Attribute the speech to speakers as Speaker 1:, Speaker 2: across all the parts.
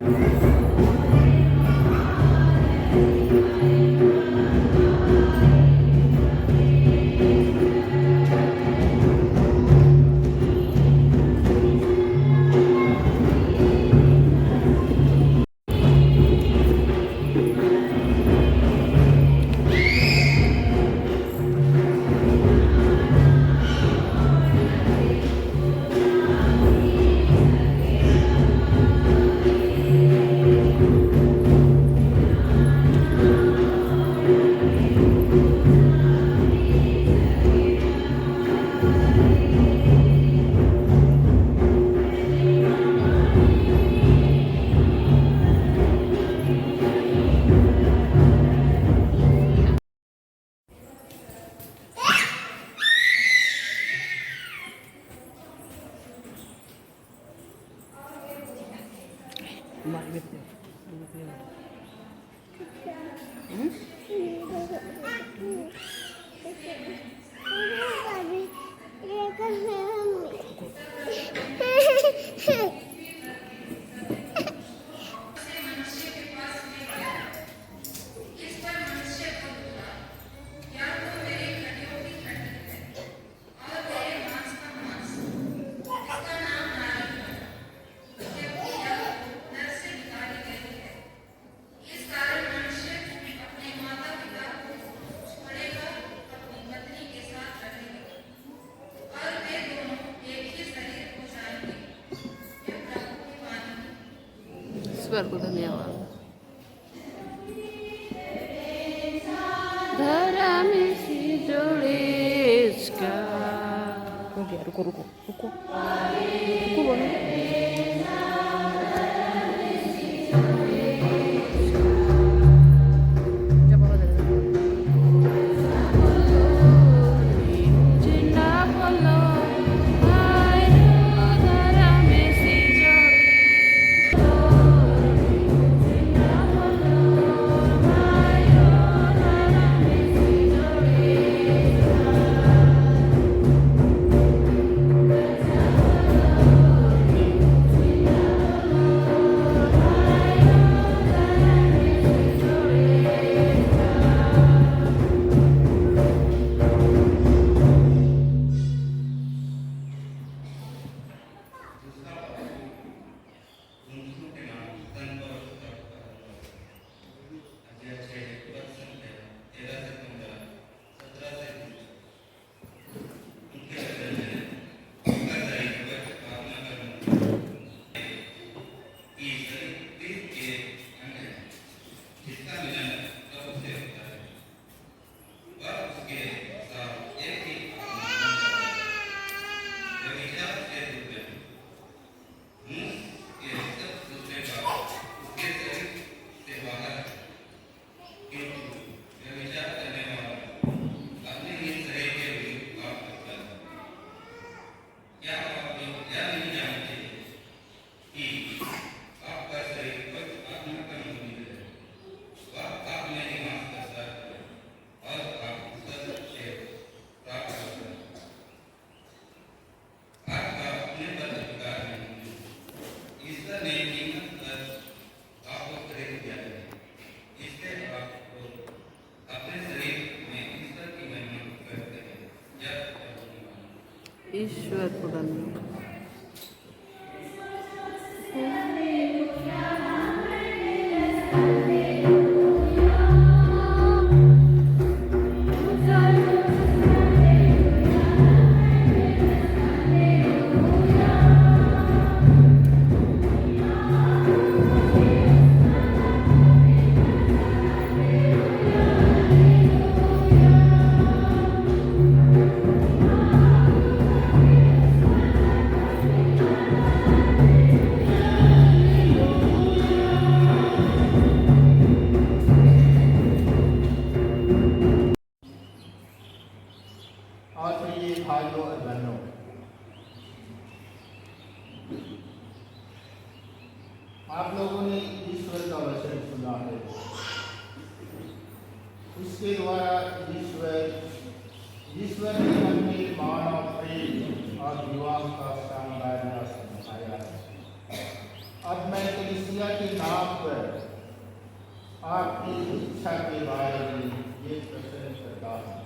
Speaker 1: ईश्वर को धन्यवाद। धरा में सी जोड़े इसका हो गया। रुको रुको रुको रुको बोलो। ईश्वर को धन्यवाद।
Speaker 2: आप लोगों ने ईश्वर का वचन सुना है। उसके द्वारा ईश्वर ने हमें मानव प्रेम और विवाह का सामगार समझाया है। अब मैं कलीसिया कलीसिया के नाम पर आपकी इच्छा के बारे में ये प्रश्न करता हूँ।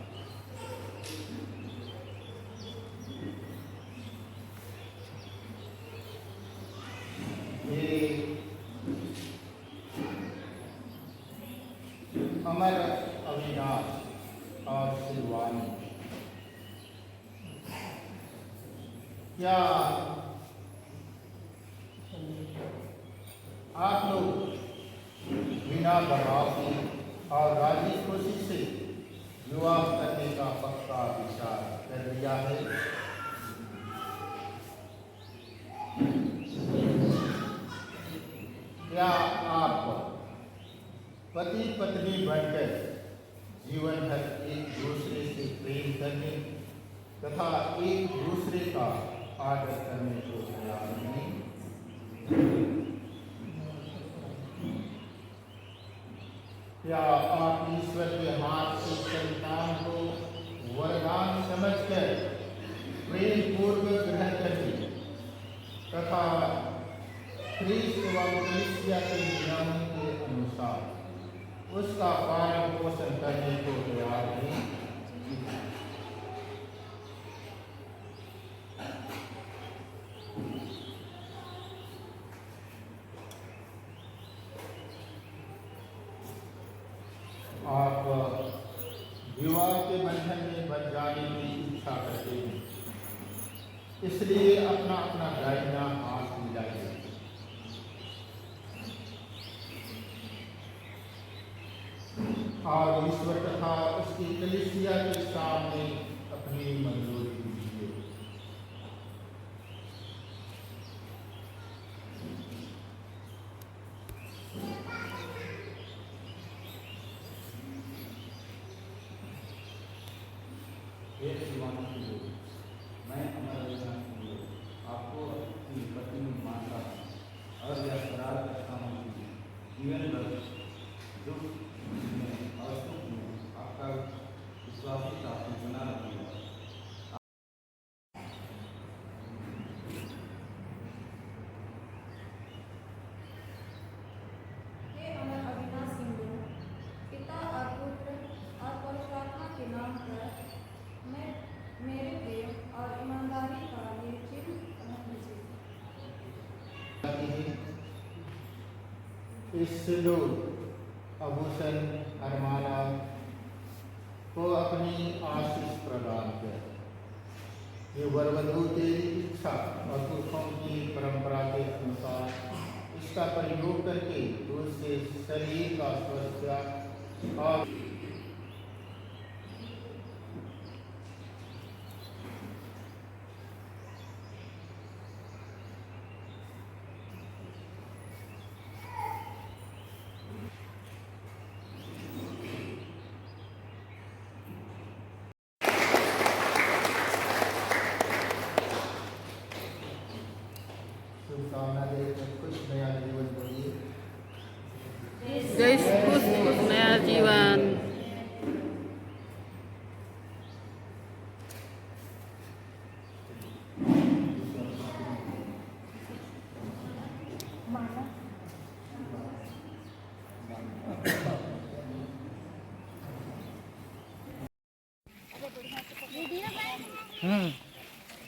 Speaker 2: ये अमर अविनाश और सिलवानी, क्या आप लोग बिना बगावती और राजी खुशी से विवाह करने का पक्का विचार कर लिया है? क्या आप पति पत्नी बनकर जीवन भर एक दूसरे से प्रेम करने तथा एक दूसरे का आदर करने को तैयार हैं? क्या आप ईश्वर के हाथ से संतान को वरदान समझकर प्रेम पूर्वक ग्रहण करने तथा ख्रीस्त एवं कलीसिया के नियमों के अनुसार उसका पालन पोषण करने को तैयार हैं? आप विवाह के बंधन में बंध जाने की इच्छा करते हैं, इसलिए अपना अपना दाहिना हाथ मिलाइए और ईश्वर तथा उसकी कलीसिया के सामने अपनी मंजूरी दीजिए।
Speaker 3: मैं अमर अविनाश आपको अपनी पत्नी मानता हूँ और यह करार करता हूँ कि जीवन भर दुख में और सुख में आपका विश्वासी साथी बना रखूँगा।
Speaker 4: हे अमर अविनाश सिंह, पिता और पुत्र और पवित्र आत्मा के नाम पर मैं मेरे प्रेम और ईमानदारी का ये चिन्ह रख लीजिए।
Speaker 2: इस सिंदूर आभूषण अरमाना को अपनी आशीष प्रदान कर ये वरवधू तेरी इच्छा और पुरखों की परंपरा के अनुसार इसका प्रयोग करके दूसरे शरीर का स्वास्थ्य और शुभकामना देकर कुछ नया जीवन बोलिए।
Speaker 1: जय कुछ नया जीवन।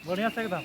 Speaker 3: बढ़िया से एकदम।